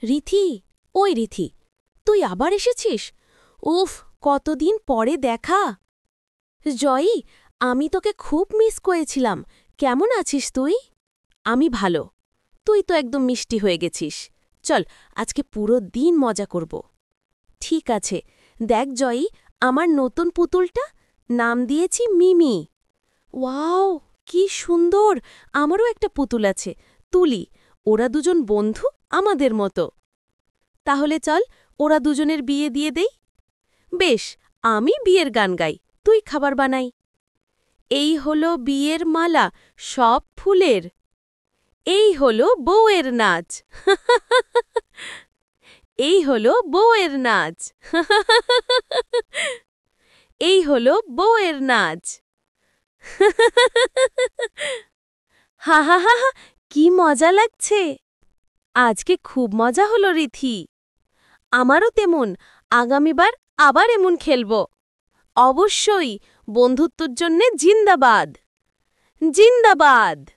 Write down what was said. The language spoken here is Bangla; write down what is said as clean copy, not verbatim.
রিথি, ওই রিথি, তুই আবার এসেছিস? উফ, কতদিন পরে দেখা। জয়ী, আমি তোকে খুব মিস করেছিলাম। কেমন আছিস তুই? আমি ভালো। তুই তো একদম মিষ্টি হয়ে গেছিস। চল, আজকে পুরো দিন মজা করব। ঠিক আছে। দেখ জয়ী, আমার নতুন পুতুলটা, নাম দিয়েছি মিমি। ওয়াও, কি সুন্দর! আমারও একটা পুতুল আছে, তুলি। ওরা দুজন বন্ধু, আমাদের মতো। তাহলে চল, ওরা দুজনের বিয়ে দিয়ে দেই। বেশ, আমি বিয়ের গান গাই, তুই খাবার বানাই। এই হলো বিয়ের মালা, সব ফুলের। এই হলো বউয়ের নাচ। এই হলো বউয়ের নাচ। এই হলো বউয়ের নাচ। হা হা হা হা, কি মজা লাগছে! আজকে খুব মজা হলো রিথি। আমারও তেমন। আগামীবার আবার এমন খেলব। অবশ্যই। বন্ধুত্বর জন্যে জিন্দাবাদ। জিন্দাবাদ।